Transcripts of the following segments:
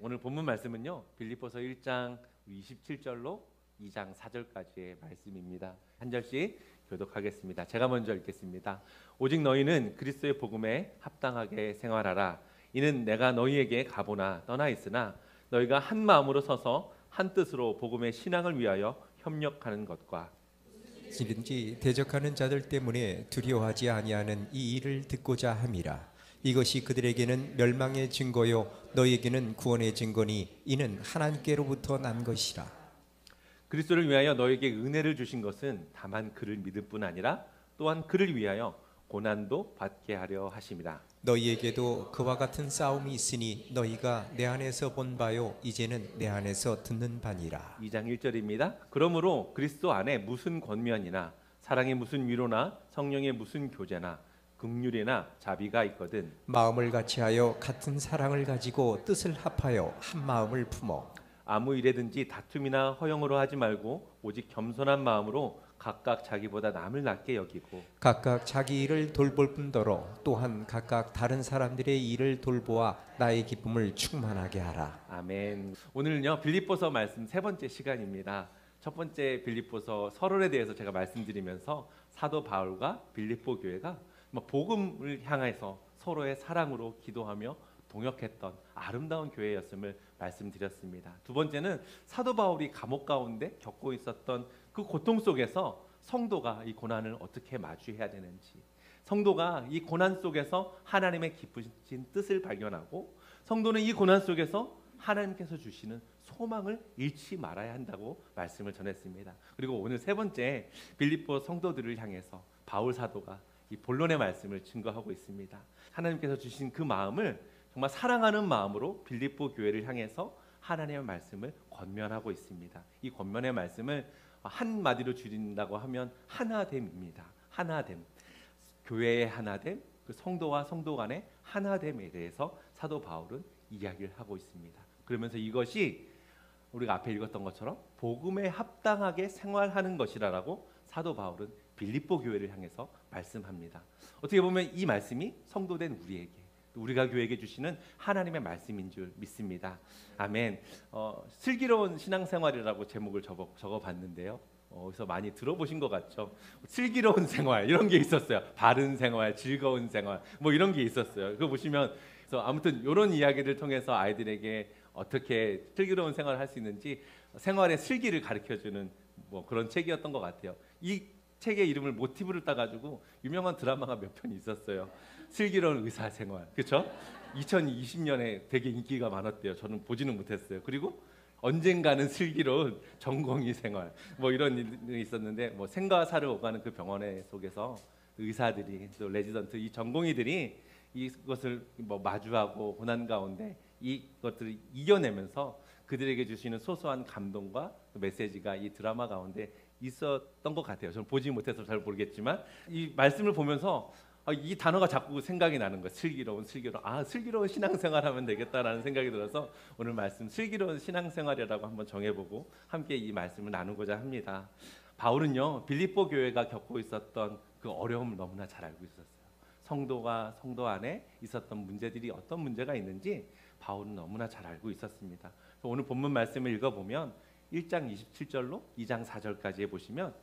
오늘 본문 말씀은요, 빌립보서 1장 27절로 2장 4절까지의 말씀입니다. 한 절씩 교독하겠습니다. 제가 먼저 읽겠습니다. 오직 너희는 그리스도의 복음에 합당하게 생활하라. 이는 내가 너희에게 가보나 떠나 있으나 너희가 한 마음으로 서서 한 뜻으로 복음의 신앙을 위하여 협력하는 것과 이든지 대적하는 자들 때문에 두려워하지 아니하는 이 일을 듣고자 함이라. 이것이 그들에게는 멸망의 증거요 너희에게는 구원의 증거니 이는 하나님께로부터 난 것이라. 그리스도를 위하여 너에게 은혜를 주신 것은 다만 그를 믿을 뿐 아니라 또한 그를 위하여 고난도 받게 하려 하심이라. 너희에게도 그와 같은 싸움이 있으니 너희가 내 안에서 본 바요 이제는 내 안에서 듣는 바니라. 2장 1절입니다. 그러므로 그리스도 안에 무슨 권면이나 사랑의 무슨 위로나 성령의 무슨 교제나 긍휼이나 자비가 있거든 마음을 같이하여 같은 사랑을 가지고 뜻을 합하여 한 마음을 품어 아무 일에든지 다툼이나 허영으로 하지 말고 오직 겸손한 마음으로 각각 자기보다 남을 낮게 여기고 각각 자기 일을 돌볼 뿐더러 또한 각각 다른 사람들의 일을 돌보아 나의 기쁨을 충만하게 하라. 아멘. 오늘은요 빌립보서 말씀 세 번째 시간입니다. 첫 번째 빌립보서 서론에 대해서 제가 말씀드리면서 사도 바울과 빌립보 교회가 복음을 향해서 서로의 사랑으로 기도하며 동역했던 아름다운 교회였음을 말씀드렸습니다. 두 번째는 사도 바울이 감옥 가운데 겪고 있었던 그 고통 속에서 성도가 이 고난을 어떻게 마주해야 되는지, 성도가 이 고난 속에서 하나님의 기쁘신 뜻을 발견하고 성도는 이 고난 속에서 하나님께서 주시는 소망을 잃지 말아야 한다고 말씀을 전했습니다. 그리고 오늘 세 번째 빌립보 성도들을 향해서 바울 사도가 이 본론의 말씀을 증거하고 있습니다. 하나님께서 주신 그 마음을 정말 사랑하는 마음으로 빌립보 교회를 향해서 하나님의 말씀을 권면하고 있습니다. 이 권면의 말씀을 한마디로 줄인다고 하면 하나됨입니다. 하나됨, 교회의 하나됨, 그 성도와 성도 간의 하나됨에 대해서 사도 바울은 이야기를 하고 있습니다. 그러면서 이것이 우리가 앞에 읽었던 것처럼 복음에 합당하게 생활하는 것이라고 사도 바울은 빌립보 교회를 향해서 말씀합니다. 어떻게 보면 이 말씀이 성도된 우리에게, 우리가 교회에게 주시는 하나님의 말씀인 줄 믿습니다. 아멘. 슬기로운 신앙생활이라고 제목을 적어봤는데요. 어디서 많이 들어보신 것 같죠? 슬기로운 생활 이런 게 있었어요. 바른 생활, 즐거운 생활 뭐 이런 게 있었어요. 그거 보시면 그래서 아무튼 이런 이야기를 통해서 아이들에게 어떻게 슬기로운 생활을 할 수 있는지 생활의 슬기를 가르쳐주는 뭐 그런 책이었던 것 같아요. 이 책의 이름을 모티브를 따가지고 유명한 드라마가 몇 편 있었어요. 슬기로운 의사생활, 그렇죠? 2020년에 되게 인기가 많았대요. 저는 보지는 못했어요. 그리고 언젠가는 슬기로운 전공의 생활, 뭐 이런 일이 있었는데, 뭐 생과 사를 오가는 그 병원의 속에서 의사들이 또 레지던트 이 전공의들이 이것을 뭐 마주하고 고난 가운데 이것들을 이겨내면서 그들에게 주시는 소소한 감동과 메시지가 이 드라마 가운데 있었던 것 같아요. 저는 보지 못해서 잘 모르겠지만 이 말씀을 보면서 이 단어가 자꾸 생각이 나는 거예요. 슬기로운. 슬기로운 신앙생활하면 되겠다라는 생각이 들어서 오늘 말씀 슬기로운 신앙생활이라고 한번 정해보고 함께 이 말씀을 나누고자 합니다. 바울은요 빌립보 교회가 겪고 있었던 그 어려움을 너무나 잘 알고 있었어요. 성도가 성도 안에 있었던 문제들이 어떤 문제가 있는지 바울은 너무나 잘 알고 있었습니다. 오늘 본문 말씀을 읽어보면 1장 27절로 2장 4절까지 보시면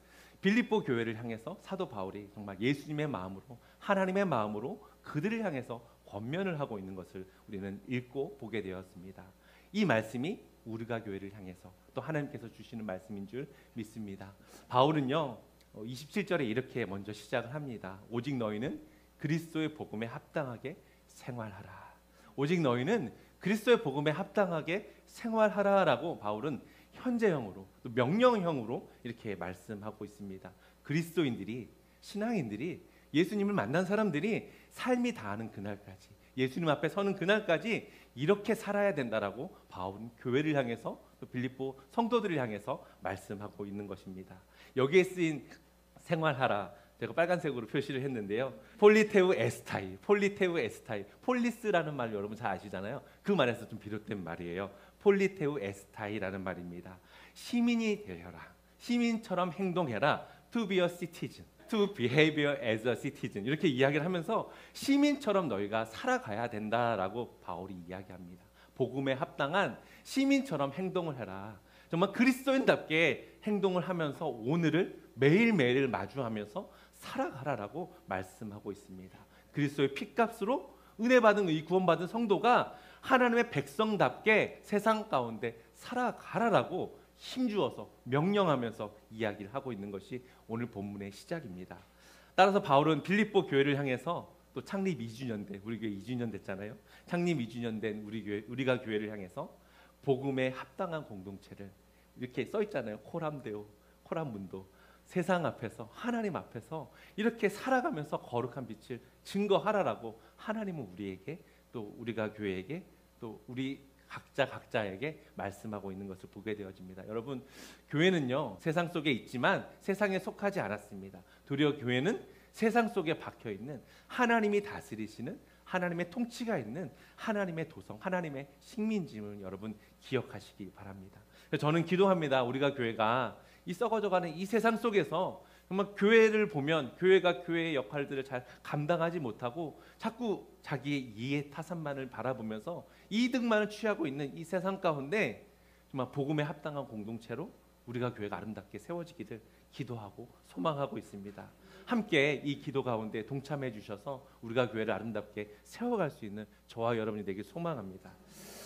빌립보 교회를 향해서 사도 바울이 정말 예수님의 마음으로 하나님의 마음으로 그들을 향해서 권면을 하고 있는 것을 우리는 읽고 보게 되었습니다. 이 말씀이 우리가 교회를 향해서 또 하나님께서 주시는 말씀인 줄 믿습니다. 바울은요 27절에 이렇게 먼저 시작을 합니다. 오직 너희는 그리스도의 복음에 합당하게 생활하라. 오직 너희는 그리스도의 복음에 합당하게 생활하라라고 바울은 현재형으로 또 명령형으로 이렇게 말씀하고 있습니다. 그리스도인들이, 신앙인들이, 예수님을 만난 사람들이 삶이 다하는 그날까지, 예수님 앞에 서는 그날까지 이렇게 살아야 된다라고 바울은 교회를 향해서 또 빌립보 성도들을 향해서 말씀하고 있는 것입니다. 여기에 쓰인 생활하라, 제가 빨간색으로 표시를 했는데요. 폴리테우 에스타이, 폴리스라는 말 여러분 잘 아시잖아요. 그 말에서 좀 비롯된 말이에요. 폴리테우 에스타이라는 말입니다. 시민이 되려라. 시민처럼 행동해라. To be a citizen. To behave as a citizen. 이렇게 이야기를 하면서 시민처럼 너희가 살아가야 된다라고 바울이 이야기합니다. 복음에 합당한 시민처럼 행동을 해라. 정말 그리스도인답게 행동을 하면서 오늘을 매일매일 마주하면서 살아가라라고 말씀하고 있습니다. 그리스도의 피값으로 은혜 받은 이 구원받은 성도가 하나님의 백성답게 세상 가운데 살아가라라고 힘주어서 명령하면서 이야기를 하고 있는 것이 오늘 본문의 시작입니다. 따라서 바울은 빌립보 교회를 향해서 또 창립 2주년 된 우리 교회 2주년 됐잖아요. 창립 2주년 된 우리가 교회를 향해서 복음에 합당한 공동체를 이렇게 써 있잖아요. 코람데오, 코람문도. 세상 앞에서 하나님 앞에서 이렇게 살아가면서 거룩한 빛을 증거하라라고 하나님은 우리에게 또 우리가 교회에게 또 우리 각자에게 말씀하고 있는 것을 보게 되어집니다. 여러분, 교회는요 세상 속에 있지만 세상에 속하지 않았습니다. 도리어 교회는 세상 속에 박혀 있는 하나님이 다스리시는 하나님의 통치가 있는 하나님의 도성, 하나님의 식민지를 여러분 기억하시기 바랍니다. 저는 기도합니다. 우리가 교회가 이 썩어져가는 이 세상 속에서 정말 교회를 보면 교회가 교회의 역할들을 잘 감당하지 못하고 자꾸 자기의 이해 타산만을 바라보면서 이득만을 취하고 있는 이 세상 가운데 정말 복음에 합당한 공동체로 우리가 교회가 아름답게 세워지기를 기도하고 소망하고 있습니다. 함께 이 기도 가운데 동참해 주셔서 우리가 교회를 아름답게 세워갈 수 있는 저와 여러분이 되길 소망합니다.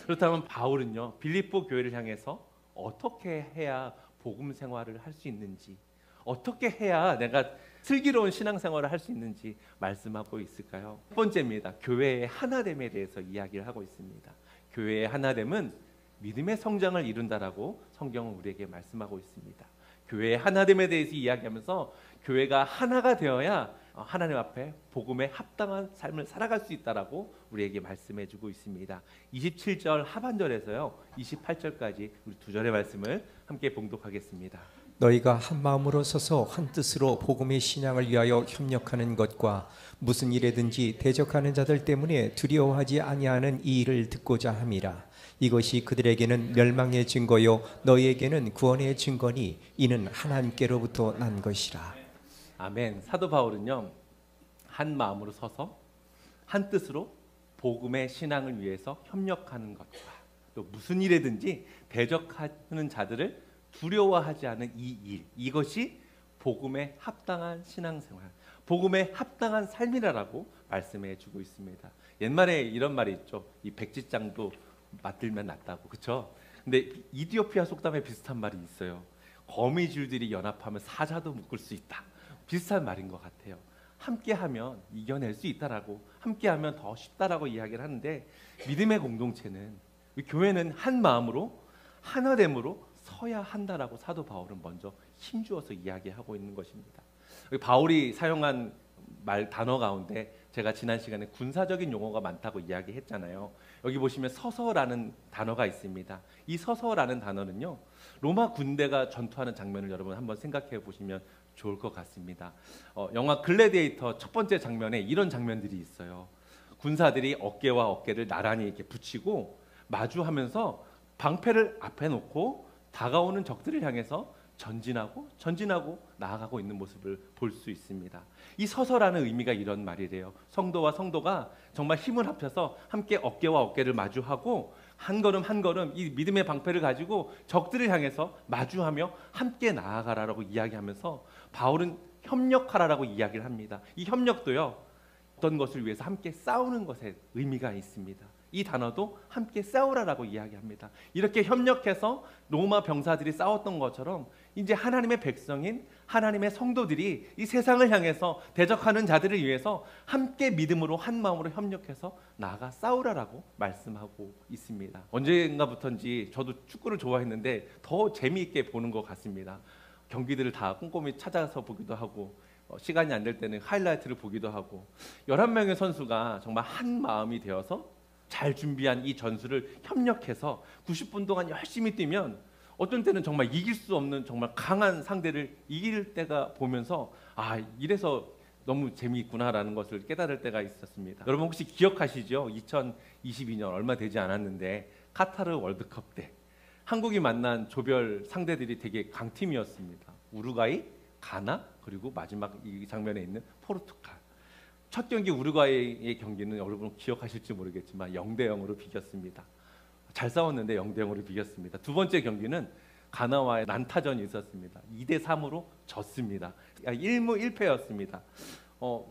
그렇다면 바울은요 빌립보 교회를 향해서 어떻게 해야 복음 생활을 할 수 있는지, 어떻게 해야 내가 슬기로운 신앙생활을 할 수 있는지 말씀하고 있을까요? 첫 번째입니다. 교회의 하나됨에 대해서 이야기를 하고 있습니다. 교회의 하나됨은 믿음의 성장을 이룬다라고 성경은 우리에게 말씀하고 있습니다. 교회의 하나됨에 대해서 이야기하면서 교회가 하나가 되어야 하나님 앞에 복음에 합당한 삶을 살아갈 수 있다라고 우리에게 말씀해주고 있습니다. 27절 하반절에서요 28절까지 우리 두 절의 말씀을 함께 봉독하겠습니다. 너희가 한 마음으로 서서 한 뜻으로 복음의 신앙을 위하여 협력하는 것과 무슨 일에든지 대적하는 자들 때문에 두려워하지 아니하는 이 일을 듣고자 함이라. 이것이 그들에게는 멸망의 증거요 너희에게는 구원의 증거니 이는 하나님께로부터 난 것이라. 아멘. 사도 바울은요 한 마음으로 서서 한 뜻으로 복음의 신앙을 위해서 협력하는 것과 또 무슨 일에든지 대적하는 자들을 두려워하지 않은 이 일, 이것이 복음에 합당한 신앙생활, 복음에 합당한 삶이라고 말씀해 주고 있습니다. 옛말에 이런 말이 있죠. 이 백지장도 맞들면 낫다고, 그렇죠? 근데 이디오피아 속담에 비슷한 말이 있어요. 거미줄들이 연합하면 사자도 묶을 수 있다. 비슷한 말인 것 같아요. 함께하면 이겨낼 수 있다라고, 함께하면 더 쉽다라고 이야기를 하는데 믿음의 공동체는, 교회는 한 마음으로 하나됨으로 서야 한다라고 사도 바울은 먼저 힘주어서 이야기하고 있는 것입니다. 바울이 사용한 단어 가운데 제가 지난 시간에 군사적인 용어가 많다고 이야기했잖아요. 여기 보시면 서서라는 단어가 있습니다. 이 서서라는 단어는요 로마 군대가 전투하는 장면을 여러분 한번 생각해 보시면 좋을 것 같습니다. 영화 글래디에이터 첫 번째 장면에 이런 장면들이 있어요. 군사들이 어깨와 어깨를 나란히 이렇게 붙이고 마주하면서 방패를 앞에 놓고 다가오는 적들을 향해서 전진하고 나아가고 있는 모습을 볼 수 있습니다. 이 서서라는 의미가 이런 말이래요. 성도와 성도가 정말 힘을 합쳐서 함께 어깨와 어깨를 마주하고 한 걸음 한 걸음 이 믿음의 방패를 가지고 적들을 향해서 마주하며 함께 나아가라라고 이야기하면서 바울은 협력하라라고 이야기를 합니다. 이 협력도요 어떤 것을 위해서 함께 싸우는 것에 의미가 있습니다. 이 단어도 함께 싸우라라고 이야기합니다. 이렇게 협력해서 로마 병사들이 싸웠던 것처럼 이제 하나님의 백성인 하나님의 성도들이 이 세상을 향해서 대적하는 자들을 위해서 함께 믿음으로 한 마음으로 협력해서 나아가 싸우라라고 말씀하고 있습니다. 언젠가부터인지 저도 축구를 좋아했는데 더 재미있게 보는 것 같습니다. 경기들을 다 꼼꼼히 찾아서 보기도 하고 시간이 안 될 때는 하이라이트를 보기도 하고 11명의 선수가 정말 한 마음이 되어서 잘 준비한 이 전술을 협력해서 90분 동안 열심히 뛰면 어떤 때는 정말 이길 수 없는 정말 강한 상대를 이길 때가 보면서 아 이래서 너무 재미있구나라는 것을 깨달을 때가 있었습니다. 여러분 혹시 기억하시죠? 2022년 얼마 되지 않았는데 카타르 월드컵 때 한국이 만난 조별 상대들이 되게 강팀이었습니다. 우루과이, 가나 그리고 마지막 이 장면에 있는 포르투갈. 첫 경기 우루과이의 경기는 여러분 기억하실지 모르겠지만 0대0으로 비겼습니다. 잘 싸웠는데 0대0으로 비겼습니다. 두 번째 경기는 가나와의 난타전이 있었습니다. 2대3으로 졌습니다. 1무 1패였습니다.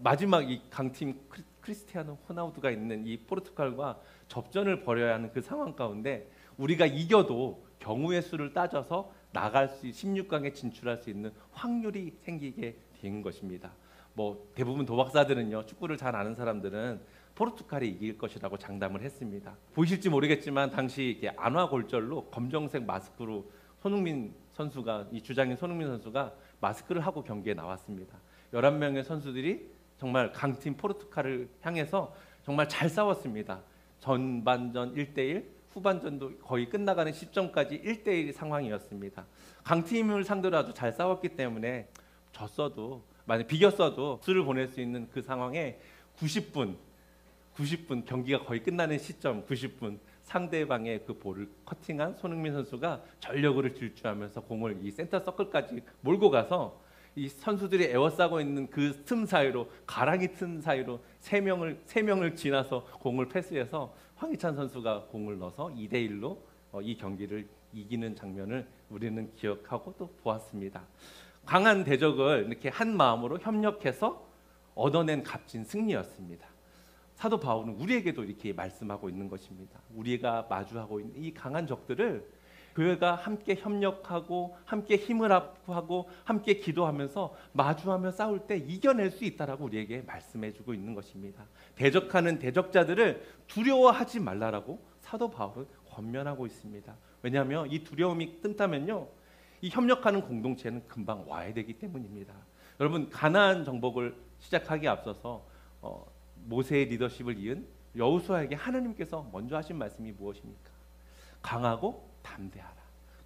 마지막 이 강팀 크리스티아노 호나우두가 있는 이 포르투갈과 접전을 벌여야 하는 그 상황 가운데 우리가 이겨도 경우의 수를 따져서 나갈 수 16강에 진출할 수 있는 확률이 생기게 된 것입니다. 뭐 대부분 도박사들은요, 축구를 잘 아는 사람들은 포르투갈이 이길 것이라고 장담을 했습니다. 보이실지 모르겠지만 당시 이렇게 안화골절로 검정색 마스크로 손흥민 선수가, 이 주장인 손흥민 선수가 마스크를 하고 경기에 나왔습니다. 11명의 선수들이 정말 강팀 포르투갈을 향해서 정말 잘 싸웠습니다. 전반전 1대1, 후반전도 거의 끝나가는 시점까지 1대1 상황이었습니다. 강팀을 상대로 아주 잘 싸웠기 때문에 졌어도, 만약 비겼어도 수를 보낼 수 있는 그 상황에 90분 경기가 거의 끝나는 시점 90분 상대방의 그 볼을 커팅한 손흥민 선수가 전력으로 질주하면서 공을 이 센터 서클까지 몰고 가서 이 선수들이 에워싸고 있는 그 틈 사이로, 가랑이 틈 사이로 세 명을 지나서 공을 패스해서 황희찬 선수가 공을 넣어서 2대1로 이 경기를 이기는 장면을 우리는 기억하고 또 보았습니다. 강한 대적을 이렇게 한 마음으로 협력해서 얻어낸 값진 승리였습니다. 사도 바울은 우리에게도 이렇게 말씀하고 있는 것입니다. 우리가 마주하고 있는 이 강한 적들을 교회가 함께 협력하고 함께 힘을 합하고 함께 기도하면서 마주하며 싸울 때 이겨낼 수 있다라고 우리에게 말씀해주고 있는 것입니다. 대적하는 대적자들을 두려워하지 말라라고 사도 바울은 권면하고 있습니다. 왜냐하면 이 두려움이 뜬다면요, 이 협력하는 공동체는 금방 와야 되기 때문입니다. 여러분, 가나안 정복을 시작하기에 앞서서 모세의 리더십을 이은 여호수아에게 하나님께서 먼저 하신 말씀이 무엇입니까? 강하고 담대하라.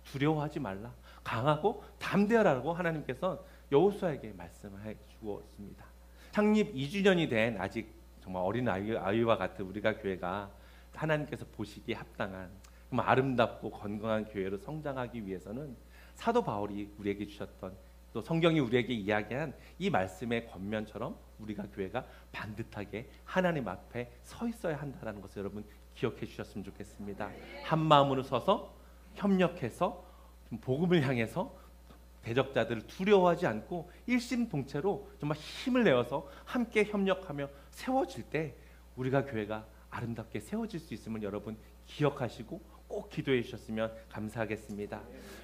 두려워하지 말라. 강하고 담대하라고 하나님께서 여호수아에게 말씀해 주었습니다. 창립 2주년이 된 아직 정말 어린 아이와 같은 우리가 교회가 하나님께서 보시기에 합당한 아름답고 건강한 교회로 성장하기 위해서는 사도 바울이 우리에게 주셨던, 또 성경이 우리에게 이야기한 이 말씀의 권면처럼 우리가 교회가 반듯하게 하나님 앞에 서 있어야 한다는 것을 여러분 기억해 주셨으면 좋겠습니다. 한 마음으로 서서 협력해서 복음을 향해서 대적자들을 두려워하지 않고 일심동체로 정말 힘을 내어서 함께 협력하며 세워질 때 우리가 교회가 아름답게 세워질 수 있음을 여러분 기억하시고 꼭 기도해 주셨으면 감사하겠습니다.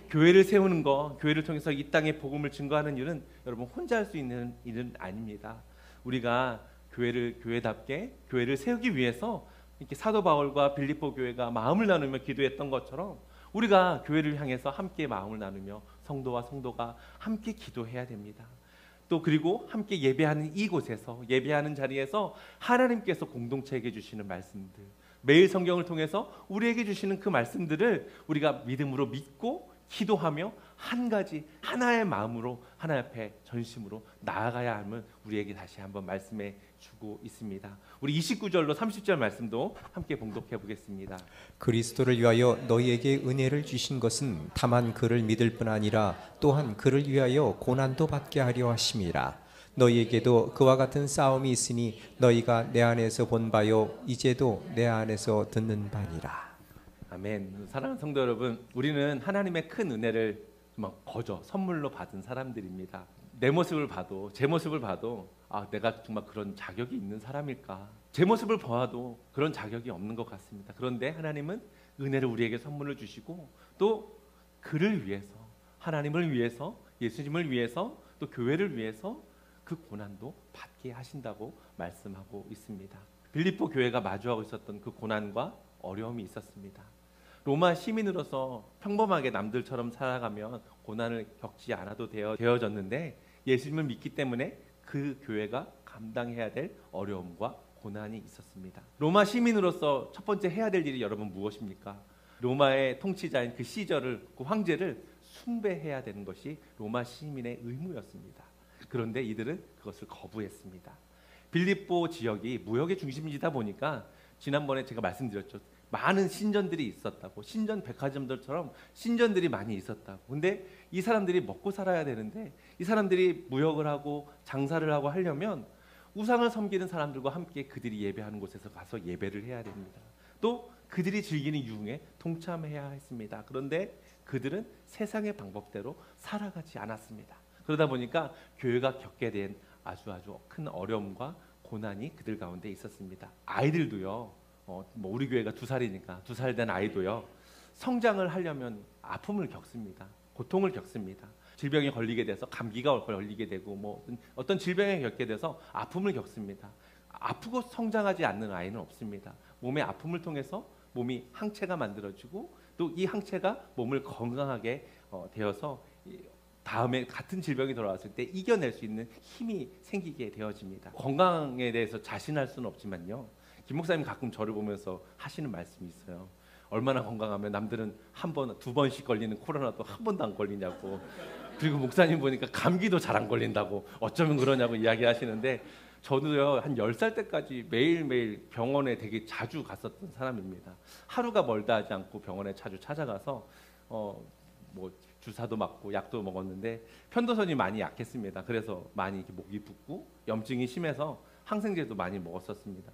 교회를 세우는 거, 교회를 통해서 이 땅에 복음을 증거하는 일은 여러분 혼자 할 수 있는 일은 아닙니다. 우리가 교회답게 교회를 세우기 위해서 이렇게 사도 바울과 빌립보 교회가 마음을 나누며 기도했던 것처럼 우리가 교회를 향해서 함께 마음을 나누며 성도와 성도가 함께 기도해야 됩니다. 또 그리고 함께 예배하는 이곳에서, 예배하는 자리에서 하나님께서 공동체에게 주시는 말씀들, 매일 성경을 통해서 우리에게 주시는 그 말씀들을 우리가 믿음으로 믿고 기도하며 한 가지 하나의 마음으로 하나님 앞에 전심으로 나아가야 함을 우리에게 다시 한번 말씀해 주고 있습니다. 우리 29절로 30절 말씀도 함께 봉독해 보겠습니다. 그리스도를 위하여 너희에게 은혜를 주신 것은 다만 그를 믿을 뿐 아니라 또한 그를 위하여 고난도 받게 하려 하심이라. 너희에게도 그와 같은 싸움이 있으니 너희가 내 안에서 본 바요 이제도 내 안에서 듣는 바니라. 아멘. 사랑하는 성도 여러분, 우리는 하나님의 큰 은혜를 거저 선물로 받은 사람들입니다. 내 모습을 봐도, 제 모습을 봐도 내가 정말 그런 자격이 있는 사람일까? 제 모습을 봐도 그런 자격이 없는 것 같습니다. 그런데 하나님은 은혜를 우리에게 선물을 주시고 또 그를 위해서, 하나님을 위해서, 예수님을 위해서, 또 교회를 위해서 그 고난도 받게 하신다고 말씀하고 있습니다. 빌립보 교회가 마주하고 있었던 그 고난과 어려움이 있었습니다. 로마 시민으로서 평범하게 남들처럼 살아가면 고난을 겪지 않아도 되어졌는데 예수님을 믿기 때문에 그 교회가 감당해야 될 어려움과 고난이 있었습니다. 로마 시민으로서 첫 번째 해야 될 일이 여러분 무엇입니까? 로마의 통치자인 그 시저를, 그 황제를 숭배해야 되는 것이 로마 시민의 의무였습니다. 그런데 이들은 그것을 거부했습니다. 빌립보 지역이 무역의 중심지다 보니까 지난번에 제가 말씀드렸죠. 많은 신전들이 있었다고, 신전 백화점들처럼 신전들이 많이 있었다고. 근데 이 사람들이 먹고 살아야 되는데 이 사람들이 무역을 하고 장사를 하고 하려면 우상을 섬기는 사람들과 함께 그들이 예배하는 곳에서 가서 예배를 해야 됩니다. 또 그들이 즐기는 유흥에 동참해야 했습니다. 그런데 그들은 세상의 방법대로 살아가지 않았습니다. 그러다 보니까 교회가 겪게 된 아주 큰 어려움과 고난이 그들 가운데 있었습니다. 아이들도요, 우리 교회가 2살이니까 2살 된 아이도요, 성장을 하려면 아픔을 겪습니다. 고통을 겪습니다. 질병에 걸리게 돼서 감기가 걸리게 되고 어떤 질병에 겪게 돼서 아픔을 겪습니다. 아프고 성장하지 않는 아이는 없습니다. 몸의 아픔을 통해서 몸이 항체가 만들어지고 또 이 항체가 몸을 건강하게 되어서 다음에 같은 질병이 돌아왔을 때 이겨낼 수 있는 힘이 생기게 되어집니다. 건강에 대해서 자신할 수는 없지만요, 김 목사님 가끔 저를 보면서 하시는 말씀이 있어요. 얼마나 건강하면 남들은 1번, 2번씩 걸리는 코로나도 1번도 안 걸리냐고, 그리고 목사님 보니까 감기도 잘 안 걸린다고, 어쩌면 그러냐고 이야기하시는데, 저도요 한 10살 때까지 매일매일 병원에 되게 자주 갔었던 사람입니다. 하루가 멀다 하지 않고 병원에 자주 찾아가서 주사도 맞고 약도 먹었는데 편도선이 많이 약했습니다. 그래서 많이 이렇게 목이 붓고 염증이 심해서 항생제도 많이 먹었었습니다.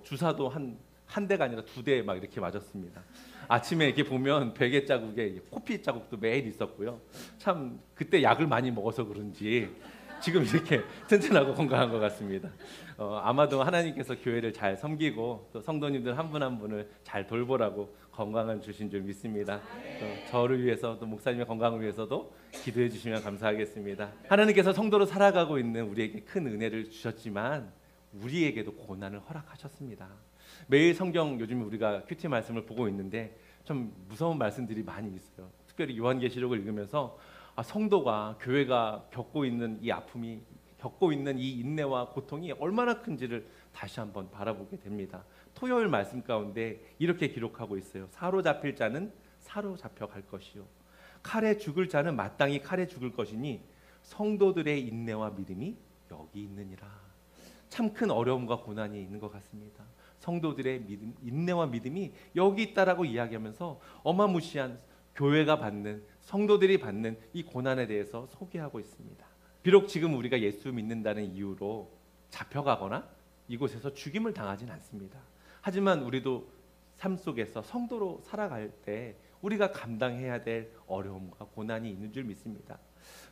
주사도 한 대가 아니라 2대 막 이렇게 맞았습니다. 아침에 이렇게 보면 베개 자국에 코피 자국도 매일 있었고요. 참 그때 약을 많이 먹어서 그런지 지금 이렇게 튼튼하고 건강한 것 같습니다. 아마도 하나님께서 교회를 잘 섬기고 또 성도님들 한 분 한 분을 잘 돌보라고 건강을 주신 줄 믿습니다. 저를 위해서 또 목사님의 건강을 위해서도 기도해 주시면 감사하겠습니다. 하나님께서 성도로 살아가고 있는 우리에게 큰 은혜를 주셨지만 우리에게도 고난을 허락하셨습니다. 매일 성경 요즘 우리가 큐티 말씀을 보고 있는데 좀 무서운 말씀들이 많이 있어요. 특별히 요한계시록을 읽으면서 성도가, 교회가 겪고 있는 이 아픔이, 겪고 있는 이 인내와 고통이 얼마나 큰지를 다시 한번 바라보게 됩니다. 토요일 말씀 가운데 이렇게 기록하고 있어요. 사로잡힐 자는 사로잡혀 갈 것이요, 칼에 죽을 자는 마땅히 칼에 죽을 것이니 성도들의 인내와 믿음이 여기 있느니라. 참 큰 어려움과 고난이 있는 것 같습니다. 성도들의 인내와 믿음이 여기 있다라고 이야기하면서 어마무시한 교회가 받는, 성도들이 받는 이 고난에 대해서 소개하고 있습니다. 비록 지금 우리가 예수 믿는다는 이유로 잡혀가거나 이곳에서 죽임을 당하진 않습니다. 하지만 우리도 삶 속에서 성도로 살아갈 때 우리가 감당해야 될 어려움과 고난이 있는 줄 믿습니다.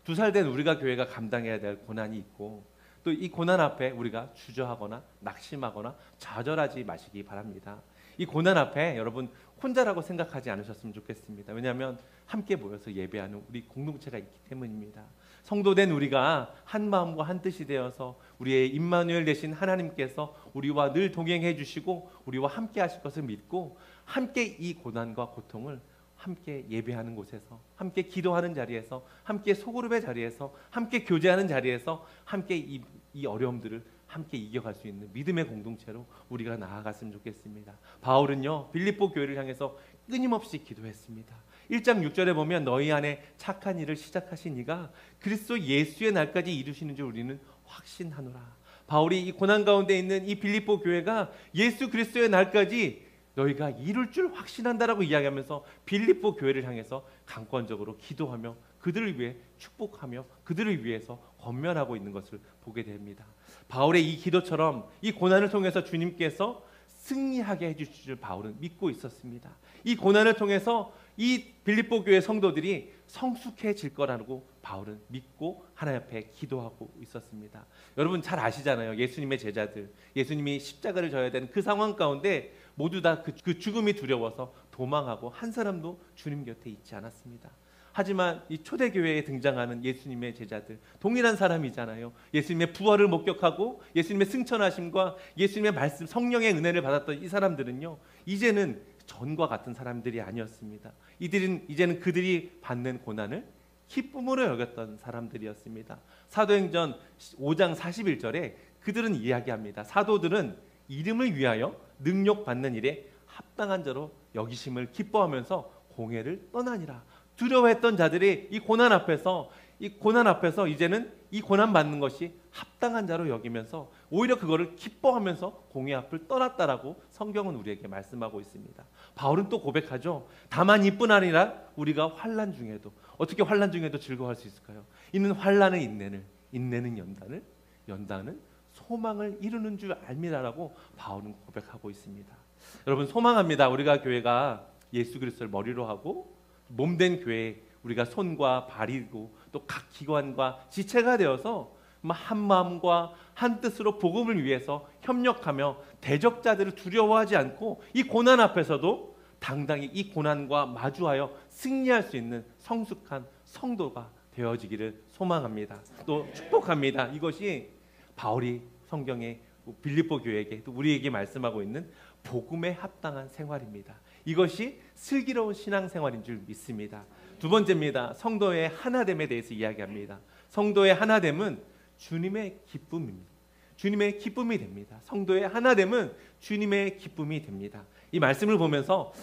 2살 된 우리가 교회가 감당해야 될 고난이 있고, 또 이 고난 앞에 우리가 주저하거나 낙심하거나 좌절하지 마시기 바랍니다. 이 고난 앞에 여러분 혼자라고 생각하지 않으셨으면 좋겠습니다. 왜냐하면 함께 모여서 예배하는 우리 공동체가 있기 때문입니다. 성도된 우리가 한 마음과 한 뜻이 되어서 우리의 임마누엘 되신 하나님께서 우리와 늘 동행해 주시고 우리와 함께 하실 것을 믿고, 함께 이 고난과 고통을 함께 예배하는 곳에서, 함께 기도하는 자리에서, 함께 소그룹의 자리에서, 함께 교제하는 자리에서 함께 이 어려움들을 함께 이겨갈 수 있는 믿음의 공동체로 우리가 나아갔으면 좋겠습니다. 바울은요 빌립보 교회를 향해서 끊임없이 기도했습니다. 1장 6절에 보면 너희 안에 착한 일을 시작하신 이가 그리스도 예수의 날까지 이루시는 줄 우리는 확신하노라. 바울이 이 고난 가운데 있는 이 빌립보 교회가 예수 그리스도의 날까지 너희가 이룰 줄 확신한다라고 이야기하면서 빌립보 교회를 향해서 강권적으로 기도하며 그들을 위해 축복하며 그들을 위해서 권면하고 있는 것을 보게 됩니다. 바울의 이 기도처럼 이 고난을 통해서 주님께서 승리하게 해주실 줄 바울은 믿고 있었습니다. 이 고난을 통해서 이 빌립보 교회 성도들이 성숙해질 거라고 바울은 믿고 하나님 앞에 기도하고 있었습니다. 여러분 잘 아시잖아요. 예수님의 제자들, 예수님이 십자가를 져야 되는 그 상황 가운데 모두 다 그 죽음이 두려워서 도망하고 한 사람도 주님 곁에 있지 않았습니다. 하지만 이 초대교회에 등장하는 예수님의 제자들, 동일한 사람이잖아요. 예수님의 부활을 목격하고 예수님의 승천하심과 예수님의 말씀, 성령의 은혜를 받았던 이 사람들은요, 이제는 전과 같은 사람들이 아니었습니다. 이제는 그들이 받는 고난을 기쁨으로 여겼던 사람들이었습니다. 사도행전 5장 41절에 그들은 이야기합니다. 사도들은 이름을 위하여 능력받는 일에 합당한 자로 여기심을 기뻐하면서 공회를 떠나니라. 두려워했던 자들이 이 고난 앞에서 이제는 이 고난 받는 것이 합당한 자로 여기면서 오히려 그거를 기뻐하면서 공회 앞을 떠났다라고 성경은 우리에게 말씀하고 있습니다. 바울은 또 고백하죠. 다만 이뿐 아니라 우리가 환난 중에도, 어떻게 환난 중에도 즐거워할 수 있을까요? 이는 환난은 인내는, 인내는 연단을, 연단은 소망을 이루는 줄 압니다라고 바울은 고백하고 있습니다. 여러분, 소망합니다. 우리가 교회가 예수 그리스도를 머리로 하고 몸된 교회, 우리가 손과 발이고 또 각 기관과 지체가 되어서 한 마음과 한 뜻으로 복음을 위해서 협력하며 대적자들을 두려워하지 않고 이 고난 앞에서도 당당히 이 고난과 마주하여 승리할 수 있는 성숙한 성도가 되어지기를 소망합니다. 또 축복합니다. 이것이 바울이 성경에 빌립보 교회에게 또 우리에게 말씀하고 있는 복음에 합당한 생활입니다. 이것이 슬기로운 신앙생활인 줄 믿습니다. 두 번째입니다. 성도의 하나됨에 대해서 이야기합니다. 성도의 하나됨은 주님의 기쁨입니다. 주님의 기쁨이 됩니다. 성도의 하나됨은 주님의 기쁨이 됩니다. 이 말씀을 보면서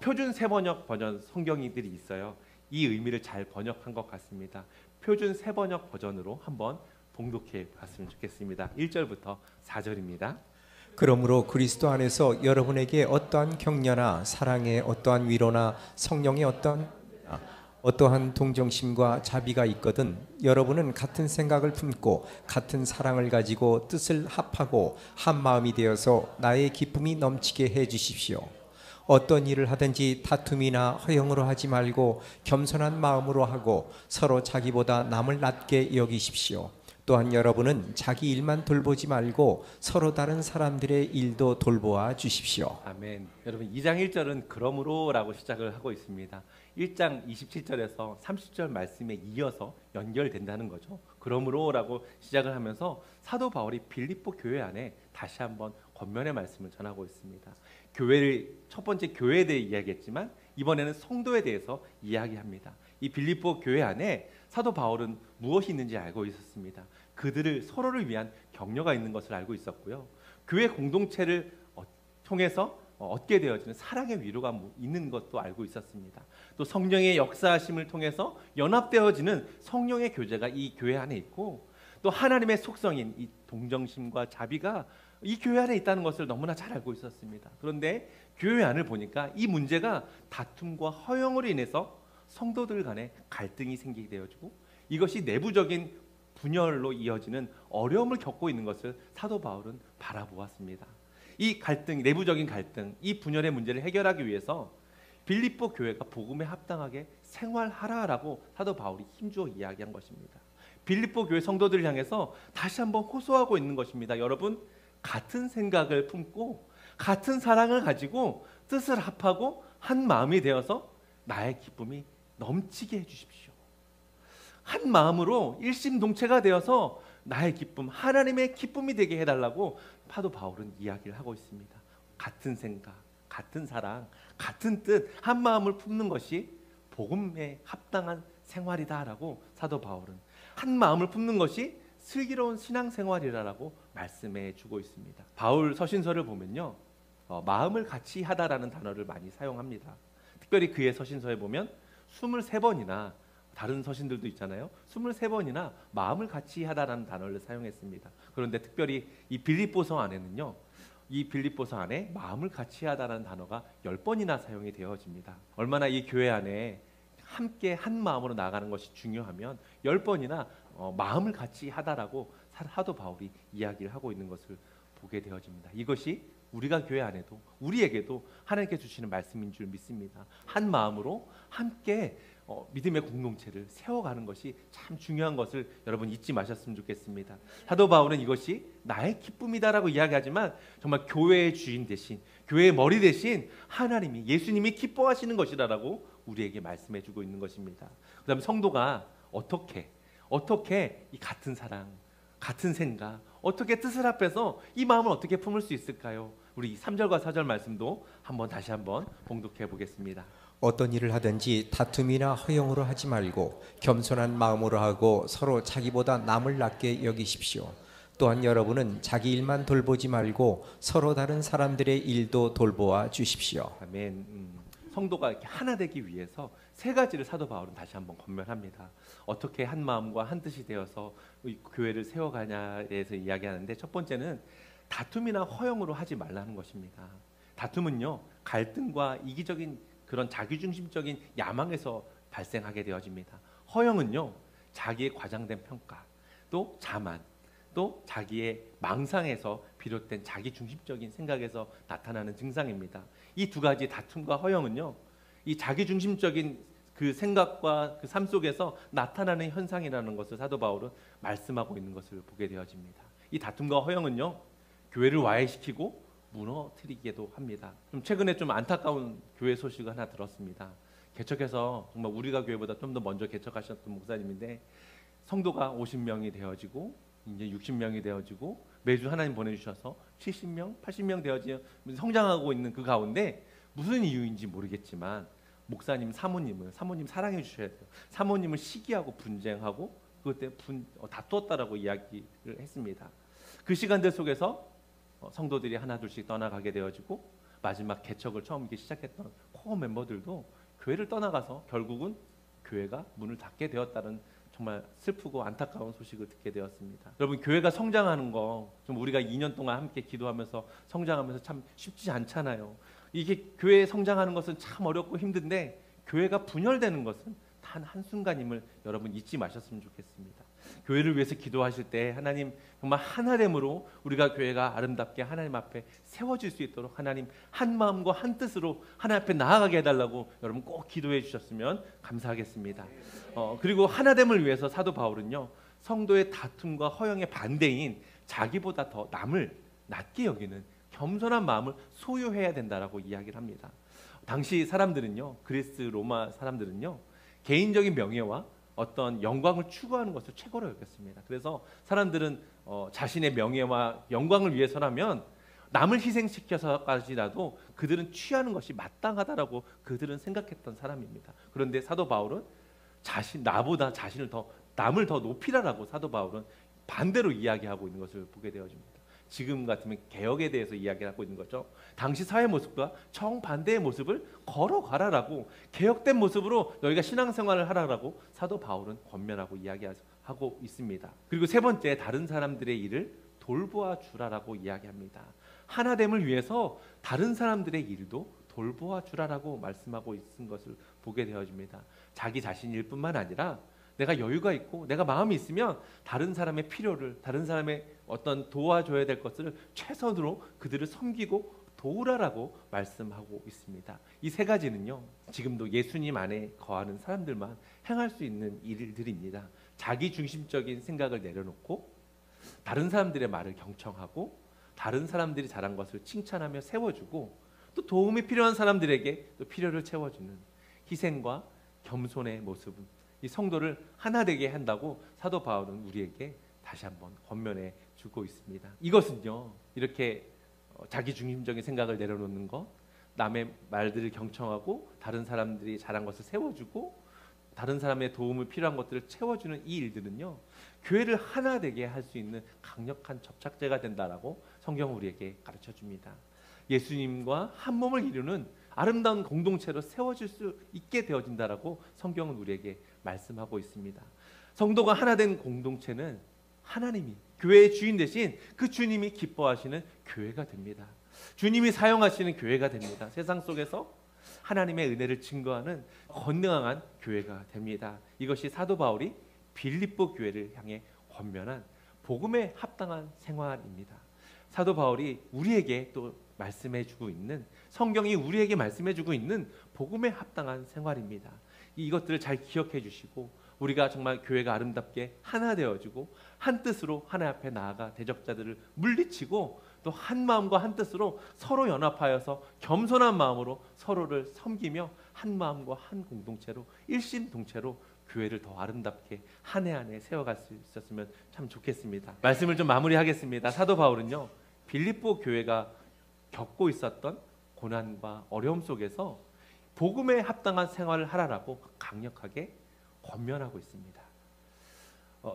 표준 세번역 버전 성경들이 있어요. 이 의미를 잘 번역한 것 같습니다. 표준 세번역 버전으로 한번 봉독해 봤으면 좋겠습니다. 1절부터 4절입니다. 그러므로 그리스도 안에서 여러분에게 어떠한 격려나 사랑의 어떠한 위로나 성령의 어떠한 동정심과 자비가 있거든 여러분은 같은 생각을 품고 같은 사랑을 가지고 뜻을 합하고 한 마음이 되어서 나의 기쁨이 넘치게 해 주십시오. 어떤 일을 하든지 다툼이나 허영으로 하지 말고 겸손한 마음으로 하고 서로 자기보다 남을 낮게 여기십시오. 또한 여러분은 자기 일만 돌보지 말고 서로 다른 사람들의 일도 돌보아 주십시오. 아멘. 여러분, 2장 1절은 그러므로라고 시작을 하고 있습니다. 1장 27절에서 30절 말씀에 이어서 연결된다는 거죠. 그러므로라고 시작을 하면서 사도 바울이 빌립보 교회 안에 다시 한번 권면의 말씀을 전하고 있습니다. 교회를 첫 번째 교회에 대해 이야기했지만 이번에는 성도에 대해서 이야기합니다. 이 빌립보 교회 안에 사도 바울은 무엇이 있는지 알고 있었습니다. 그들을 서로를 위한 격려가 있는 것을 알고 있었고요. 교회 공동체를 통해서 얻게 되어지는 사랑의 위로가 있는 것도 알고 있었습니다. 또 성령의 역사하심을 통해서 연합되어지는 성령의 교제가 이 교회 안에 있고 또 하나님의 속성인 이 동정심과 자비가 이 교회 안에 있다는 것을 너무나 잘 알고 있었습니다. 그런데 교회 안을 보니까 이 문제가 다툼과 허영으로 인해서 성도들 간에 갈등이 생기게 되어지고 이것이 내부적인 분열로 이어지는 어려움을 겪고 있는 것을 사도 바울은 바라보았습니다. 이 갈등, 내부적인 갈등, 이 분열의 문제를 해결하기 위해서 빌립보 교회가 복음에 합당하게 생활하라라고 사도 바울이 힘주어 이야기한 것입니다. 빌립보 교회 성도들을 향해서 다시 한번 호소하고 있는 것입니다. 여러분, 같은 생각을 품고 같은 사랑을 가지고 뜻을 합하고 한 마음이 되어서 나의 기쁨이 넘치게 해주십시오. 한 마음으로 일심동체가 되어서 나의 기쁨, 하나님의 기쁨이 되게 해달라고 사도 바울은 이야기를 하고 있습니다. 같은 생각, 같은 사랑, 같은 뜻, 한 마음을 품는 것이 복음에 합당한 생활이다라고 사도 바울은 한 마음을 품는 것이 슬기로운 신앙생활이라고 말씀해 주고 있습니다. 바울 서신서를 보면요, 마음을 같이 하다라는 단어를 많이 사용합니다. 특별히 그의 서신서에 보면 23번이나 다른 서신들도 있잖아요. 23번이나 마음을 같이 하다라는 단어를 사용했습니다. 그런데 특별히 이 빌립보서 안에는요, 이 빌립보서 안에 마음을 같이 하다라는 단어가 10번이나 사용이 되어집니다. 얼마나 이 교회 안에 함께 한 마음으로 나가는 것이 중요하면 10번이나 마음을 같이 하다라고 사도 바울이 이야기를 하고 있는 것을 보게 되어집니다. 이것이 우리가 교회 안에도 우리에게도 하나님께 주시는 말씀인 줄 믿습니다. 한 마음으로 함께 믿음의 공동체를 세워가는 것이 참 중요한 것을 여러분 잊지 마셨으면 좋겠습니다. 사도 바울은 이것이 나의 기쁨이다라고 이야기하지만 정말 교회의 주인 대신, 교회의 머리 대신 하나님이, 예수님이 기뻐하시는 것이라고 우리에게 말씀해주고 있는 것입니다. 그 다음에 성도가 어떻게 이 같은 사랑, 같은 생각, 어떻게 뜻을 합해서 이 마음을 어떻게 품을 수 있을까요? 우리 3절과 4절 말씀도 다시 한번 봉독해 보겠습니다. 어떤 일을 하든지 다툼이나 허영으로 하지 말고 겸손한 마음으로 하고 서로 자기보다 남을 낮게 여기십시오. 또한 여러분은 자기 일만 돌보지 말고 서로 다른 사람들의 일도 돌보아 주십시오. 아멘. 성도가 이렇게 하나 되기 위해서 세 가지를 사도 바울은 다시 한번 권면합니다. 어떻게 한 마음과 한 뜻이 되어서 교회를 세워가냐에 대해서 이야기하는데, 첫 번째는 다툼이나 허영으로 하지 말라는 것입니다. 다툼은요, 갈등과 이기적인 그런 자기중심적인 야망에서 발생하게 되어집니다. 허영은요, 자기의 과장된 평가, 또 자만, 또 자기의 망상에서 비롯된 자기 중심적인 생각에서 나타나는 증상입니다. 이 두 가지 다툼과 허영은요, 이 자기 중심적인 그 생각과 그 삶 속에서 나타나는 현상이라는 것을 사도 바울은 말씀하고 있는 것을 보게 되어집니다. 이 다툼과 허영은요, 교회를 와해시키고 무너뜨리기도 합니다. 좀 최근에 좀 안타까운 교회 소식을 하나 들었습니다. 개척해서 정말 우리가 교회보다 좀 더 먼저 개척하셨던 목사님인데 성도가 50명이 되어지고 이제 60명이 되어지고 매주 하나님 보내주셔서 70명, 80명 되어지며 성장하고 있는 그 가운데 무슨 이유인지 모르겠지만 목사님, 사모님 사랑해 주셔야 돼요. 사모님을 시기하고 분쟁하고 그것 때문에 다투었다라고 이야기를 했습니다. 그 시간들 속에서 성도들이 하나둘씩 떠나가게 되어지고 마지막 개척을 처음 시작했던 코어 멤버들도 교회를 떠나가서 결국은 교회가 문을 닫게 되었다는 정말 슬프고 안타까운 소식을 듣게 되었습니다. 여러분, 교회가 성장하는 거 좀 우리가 2년 동안 함께 기도하면서 성장하면서 참 쉽지 않잖아요. 이게 교회 성장하는 것은 참 어렵고 힘든데 교회가 분열되는 것은 단 한순간임을 여러분 잊지 마셨으면 좋겠습니다. 교회를 위해서 기도하실 때 하나님 정말 하나됨으로 우리가 교회가 아름답게 하나님 앞에 세워질 수 있도록 하나님 한 마음과 한 뜻으로 하나님 앞에 나아가게 해달라고 여러분 꼭 기도해 주셨으면 감사하겠습니다. 그리고 하나됨을 위해서 사도 바울은요, 성도의 다툼과 허영의 반대인 자기보다 더 남을 낮게 여기는 겸손한 마음을 소유해야 된다라고 이야기를 합니다. 당시 사람들은요, 그리스 로마 사람들은요, 개인적인 명예와 어떤 영광을 추구하는 것을 최고로 여겼습니다. 그래서 사람들은 자신의 명예와 영광을 위해서라면 남을 희생시켜서까지라도 그들은 취하는 것이 마땅하다라고 그들은 생각했던 사람입니다. 그런데 사도 바울은 나보다 자신을 더 남을 더 높이라라고 사도 바울은 반대로 이야기하고 있는 것을 보게 되어집니다. 지금 같으면 개혁에 대해서 이야기하고 있는 거죠. 당시 사회 모습과 정반대의 모습을 걸어가라라고, 개혁된 모습으로 너희가 신앙생활을 하라라고 사도 바울은 권면하고 이야기하고 있습니다. 그리고 세 번째, 다른 사람들의 일을 돌보아 주라라고 이야기합니다. 하나됨을 위해서 다른 사람들의 일도 돌보아 주라라고 말씀하고 있는 것을 보게 되어집니다. 자기 자신일 뿐만 아니라 내가 여유가 있고 내가 마음이 있으면 다른 사람의 필요를, 다른 사람의 어떤 도와줘야 될 것을 최선으로 그들을 섬기고 도우라라고 말씀하고 있습니다. 이 세 가지는요, 지금도 예수님 안에 거하는 사람들만 행할 수 있는 일들입니다. 자기 중심적인 생각을 내려놓고 다른 사람들의 말을 경청하고 다른 사람들이 잘한 것을 칭찬하며 세워주고 또 도움이 필요한 사람들에게 또 필요를 채워주는 희생과 겸손의 모습은 이 성도를 하나 되게 한다고 사도 바울은 우리에게 다시 한번 권면해 주고 있습니다. 이것은요, 이렇게 자기 중심적인 생각을 내려놓는 것, 남의 말들을 경청하고 다른 사람들이 잘한 것을 세워주고 다른 사람의 도움을 필요한 것들을 채워주는 이 일들은요, 교회를 하나 되게 할 수 있는 강력한 접착제가 된다라고 성경은 우리에게 가르쳐 줍니다. 예수님과 한 몸을 이루는 아름다운 공동체로 세워질 수 있게 되어진다라고 성경은 우리에게 말씀하고 있습니다. 성도가 하나 된 공동체는 하나님이 교회의 주인 대신 그 주님이 기뻐하시는 교회가 됩니다. 주님이 사용하시는 교회가 됩니다. 세상 속에서 하나님의 은혜를 증거하는 건강한 교회가 됩니다. 이것이 사도 바울이 빌립보 교회를 향해 권면한 복음에 합당한 생활입니다. 사도 바울이 우리에게 또 말씀해주고 있는, 성경이 우리에게 말씀해주고 있는 복음에 합당한 생활입니다. 이것들을 잘 기억해 주시고 우리가 정말 교회가 아름답게 하나 되어지고 한 뜻으로 하나님 앞에 나아가 대적자들을 물리치고 또 한 마음과 한 뜻으로 서로 연합하여서 겸손한 마음으로 서로를 섬기며 한 마음과 한 공동체로 일심동체로 교회를 더 아름답게 한 해 한 해 세워갈 수 있었으면 참 좋겠습니다. 말씀을 좀 마무리하겠습니다. 사도 바울은요, 빌립보 교회가 겪고 있었던 고난과 어려움 속에서 복음에 합당한 생활을 하라라고 강력하게 권면하고 있습니다.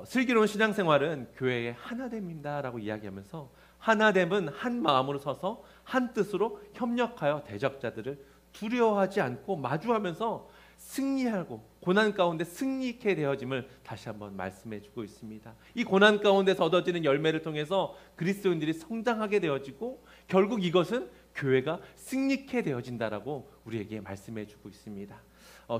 슬기로운 신앙생활은 교회의 하나됨입니다라고 이야기하면서 하나됨은 한 마음으로 서서 한 뜻으로 협력하여 대적자들을 두려워하지 않고 마주하면서 승리하고 고난 가운데 승리케 되어짐을 다시 한번 말씀해주고 있습니다. 이 고난 가운데서 얻어지는 열매를 통해서 그리스도인들이 성장하게 되어지고 결국 이것은 교회가 승리케 되어진다라고 우리에게 말씀해주고 있습니다.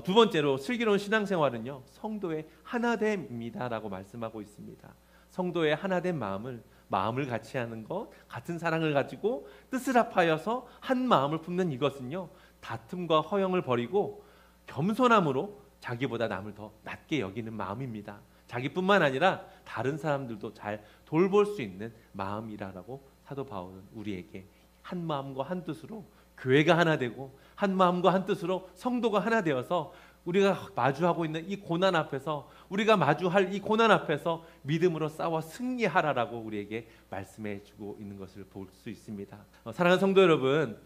두 번째로 슬기로운 신앙생활은요, 성도의 하나됨입니다라고 말씀하고 있습니다. 성도의 하나된 마음을 같이 하는 것, 같은 사랑을 가지고 뜻을 합하여서 한 마음을 품는 이것은요, 다툼과 허영을 버리고 겸손함으로 자기보다 남을 더 낮게 여기는 마음입니다. 자기뿐만 아니라 다른 사람들도 잘 돌볼 수 있는 마음이라고 사도 바울은 우리에게 한 마음과 한 뜻으로 교회가 하나 되고 한 마음과 한 뜻으로 성도가 하나 되어서 우리가 마주하고 있는 이 고난 앞에서, 우리가 마주할 이 고난 앞에서 믿음으로 싸워 승리하라라고 우리에게 말씀해 주고 있는 것을 볼 수 있습니다. 사랑하는 성도 여러분,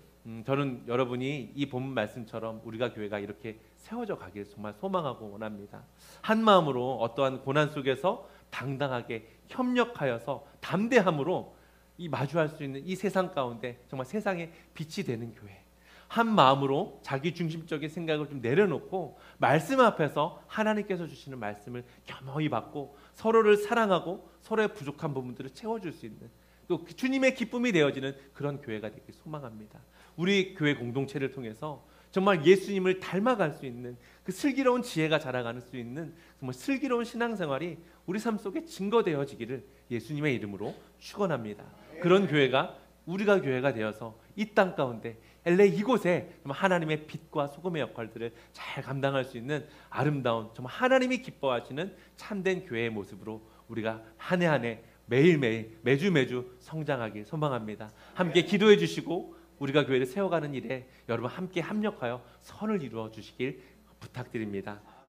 저는 여러분이 이 본문 말씀처럼 우리가 교회가 이렇게 세워져 가길 정말 소망하고 원합니다. 한 마음으로 어떠한 고난 속에서 당당하게 협력하여서 담대함으로 이 마주할 수 있는 이 세상 가운데 정말 세상의 빛이 되는 교회, 한 마음으로 자기 중심적인 생각을 좀 내려놓고 말씀 앞에서 하나님께서 주시는 말씀을 겸허히 받고 서로를 사랑하고 서로의 부족한 부분들을 채워줄 수 있는, 또 주님의 기쁨이 되어지는 그런 교회가 되길 소망합니다. 우리 교회 공동체를 통해서 정말 예수님을 닮아갈 수 있는 그 슬기로운 지혜가 자라갈 수 있는 정말 슬기로운 신앙생활이 우리 삶 속에 증거되어지기를 예수님의 이름으로 축원합니다. 그런 교회가 우리가 교회가 되어서 이 땅 가운데 LA 이곳에 정말 하나님의 빛과 소금의 역할들을 잘 감당할 수 있는 아름다운, 정말 하나님이 기뻐하시는 참된 교회의 모습으로 우리가 한 해 한 해 매일매일 매주 성장하길 소망합니다. 함께 기도해 주시고 우리가 교회를 세워가는 일에 여러분 함께 합력하여 선을 이루어 주시길 부탁드립니다.